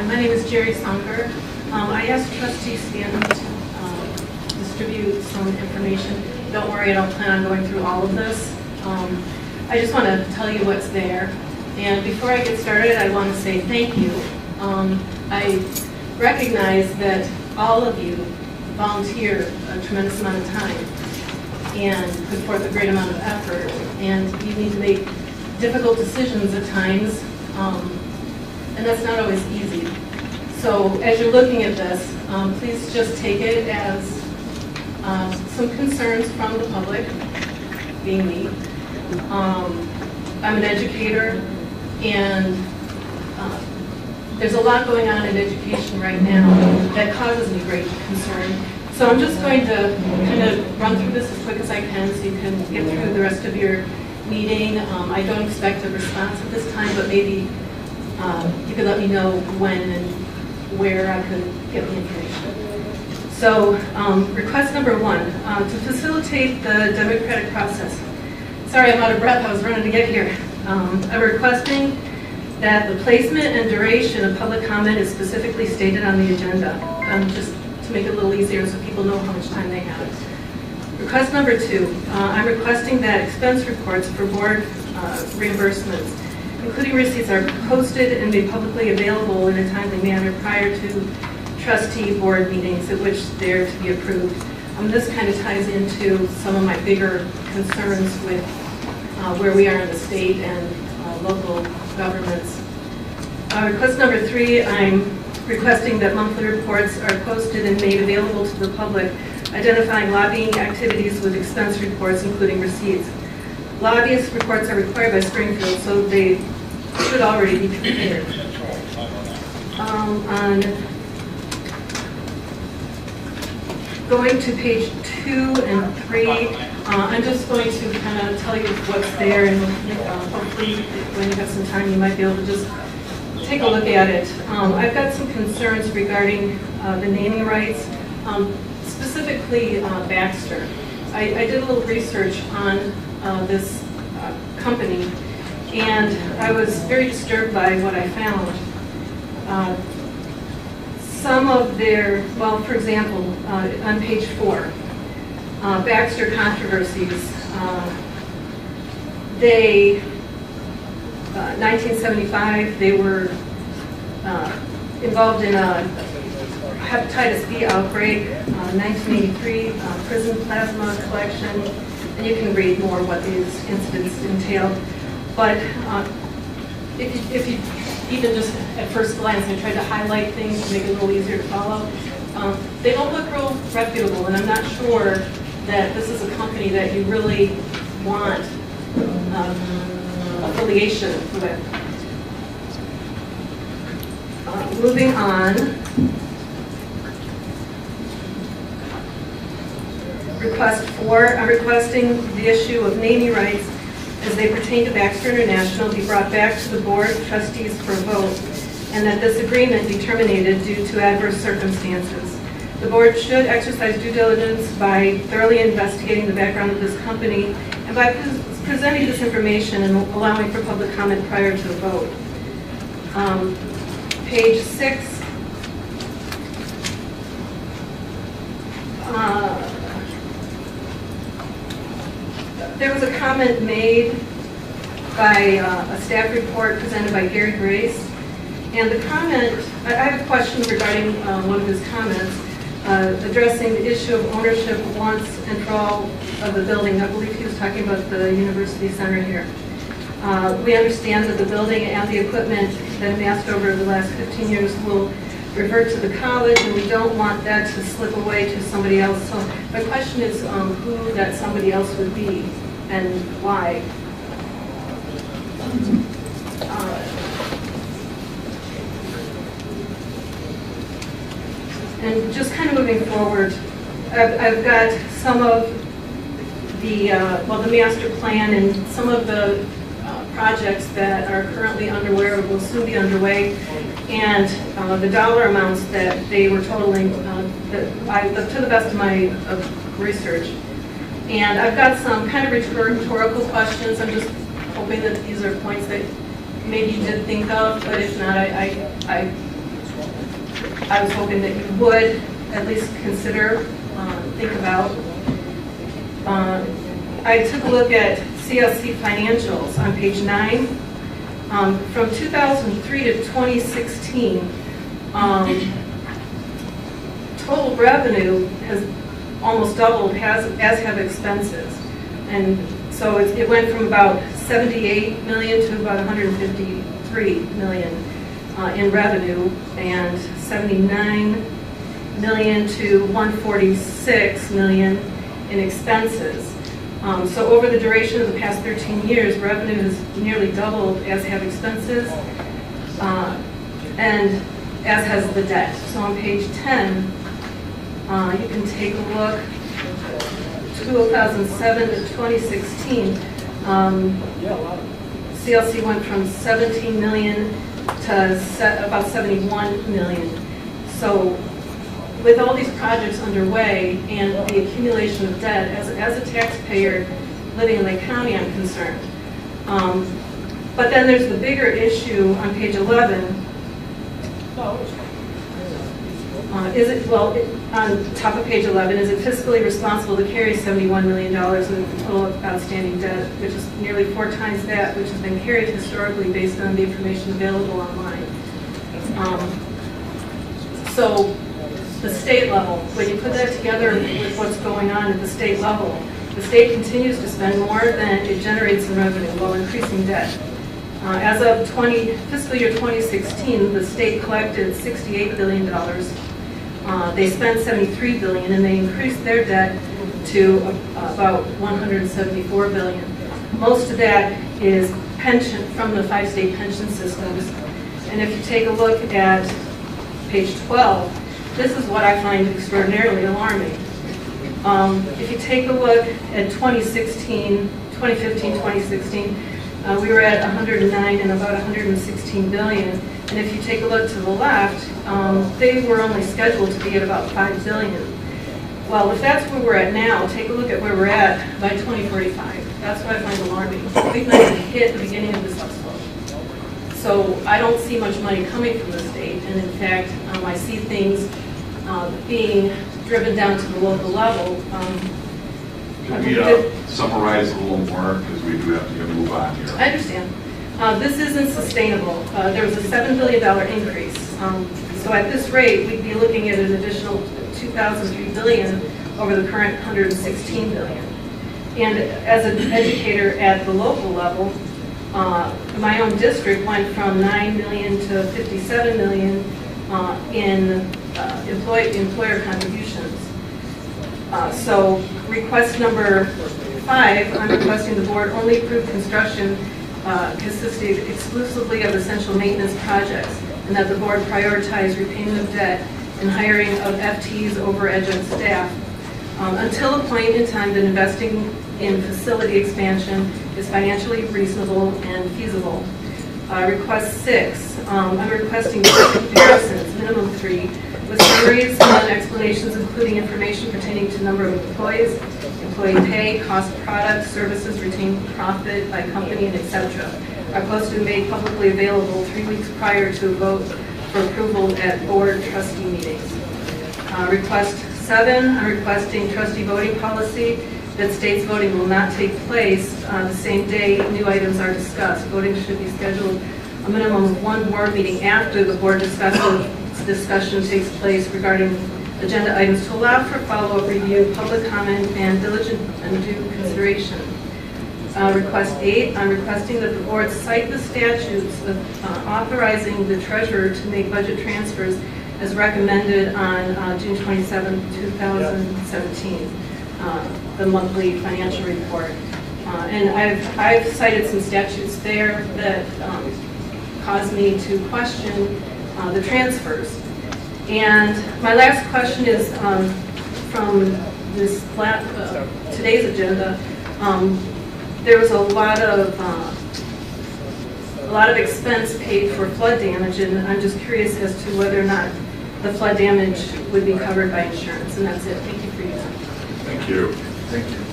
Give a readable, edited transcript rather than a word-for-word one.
My name is Gerri. I asked Trustee Stanton to distribute some information. Don't worry, I don't plan on going through all of this. I just want to tell you what's there. And before I get started, I want to say thank you. I recognize that all of you volunteer a tremendous amount of time and put forth a great amount of effort. And you need to make difficult decisions at times, and that's not always easy. So as you're looking at this, please just take it as some concerns from the public, being me. I'm an educator, and there's a lot going on in education right now that causes me great concern. So I'm just going to kind of run through this as quick as I can so you can get through the rest of your meeting. I don't expect a response at this time, but maybe you could let me know when and where I could get the information. So request number 1, to facilitate the democratic process. Sorry, I'm out of breath. I was running to get here. I'm requesting that the placement and duration of public comment is specifically stated on the agenda, just to make it a little easier so people know how much time they have. Request number 2, I'm requesting that expense reports for board reimbursements, including receipts, are posted and made publicly available in a timely manner prior to trustee board meetings at which they're to be approved. This kind of ties into some of my bigger concerns with where we are in the state and local governments. Request number 3, I'm requesting that monthly reports are posted and made available to the public, identifying lobbying activities with expense reports, including receipts. Lobbyist reports are required by Springfield, so they should already be prepared. On going to page 2 and 3, I'm just going to kind of tell you what's there, and hopefully when you have some time you might be able to just take a look at it. I've got some concerns regarding the naming rights, specifically Baxter. I did a little research on this company, and I was very disturbed by what I found. Some of their, well, for example, on page 4, Baxter controversies, they, 1975, they were involved in a hepatitis B outbreak, 1983, prison plasma collection, and you can read more what these incidents entailed. But if you even just at first glance, I tried to highlight things to make it a little easier to follow, they don't look real reputable, and I'm not sure that this is a company that you really want affiliation with. Moving on, request 4, I'm requesting the issue of naming rights as they pertain to Baxter International be brought back to the Board of Trustees for a vote, and that this agreement be terminated due to adverse circumstances. The board should exercise due diligence by thoroughly investigating the background of this company and by presenting this information and allowing for public comment prior to the vote. Page 6. There was a comment made by a staff report presented by Gerri, and the comment, I have a question regarding one of his comments, addressing the issue of ownership once and for all of the building. I believe he was talking about the University Center here. We understand that the building and the equipment that amassed over the last 15 years will revert to the college, and we don't want that to slip away to somebody else. So my question is who that somebody else would be and why. And just kind of moving forward, I've got some of the, well, the master plan and some of the projects that are currently underway or will soon be underway, and the dollar amounts that they were totaling to the best of my research. And I've got some kind of rhetorical questions. I'm just hoping that these are points that maybe you did think of, but if not, I I was hoping that you would at least consider, think about. I took a look at CLC financials on page 9. From 2003 to 2016, total revenue has almost doubled, as have expenses. And so it went from about 78 million to about 153 million in revenue, and 79 million to 146 million in expenses. So over the duration of the past 13 years, revenue has nearly doubled, as have expenses, and as has the debt. So on page 10, you can take a look. 2007 to 2016, CLC went from 17 million to about 71 million. So with all these projects underway and the accumulation of debt, as a taxpayer living in Lake County, I'm concerned. But then there's the bigger issue on page 11. On top of page 11, is it fiscally responsible to carry $71 million in total outstanding debt, which is nearly 4 times that which has been carried historically based on the information available online? So the state level, when you put that together with what's going on at the state level, the state continues to spend more than it generates in revenue while increasing debt. As of fiscal year 2016, the state collected $68 billion. They spent $73 billion, and they increased their debt to about $174 billion. Most of that is pension from the 5 state pension systems. And if you take a look at page 12, this is what I find extraordinarily alarming. If you take a look at 2015, 2016, we were at 109 and about 116 billion. And if you take a look to the left, they were only scheduled to be at about 5 billion. Well, if that's where we're at now, take a look at where we're at by 2045. That's what I find alarming. We've not even hit the beginning of this upslope. So I don't see much money coming from the state, and in fact, I see things being driven down to the local level. Can we summarize a little more, because we do have to move on here. I understand. This isn't sustainable. There was a $7 billion increase. So at this rate, we'd be looking at an additional $2,003 billion over the current $116 billion. And as an educator at the local level, my own district went from 9 million to 57 million in employer contributions. So request number 5, I'm requesting the board only approve construction consisting exclusively of essential maintenance projects, and that the board prioritize repayment of debt and hiring of FTEs over adjunct staff until a point in time that investing in facility expansion is financially reasonable and feasible. Request 6, I'm requesting comparisons, minimum 3, with summaries and explanations including information pertaining to number of employees, employee pay, cost of products, services, retained profit by company, and etc. are posted and made publicly available 3 weeks prior to a vote for approval at board trustee meetings. Request 7, I'm requesting trustee voting policy that states voting will not take place the same day new items are discussed. Voting should be scheduled a minimum of 1 board meeting after the board discussion takes place regarding agenda items to allow for follow-up review, public comment, and diligent and due consideration. Request 8, I'm requesting that the board cite the statutes authorizing the treasurer to make budget transfers as recommended on June 27, 2017, the monthly financial report. And I've cited some statutes there that caused me to question the transfers. And my last question is from this today's agenda. There was a lot of expense paid for flood damage, and I'm just curious as to whether or not the flood damage would be covered by insurance. And that's it. Thank you for your time. Thank you. Thank you.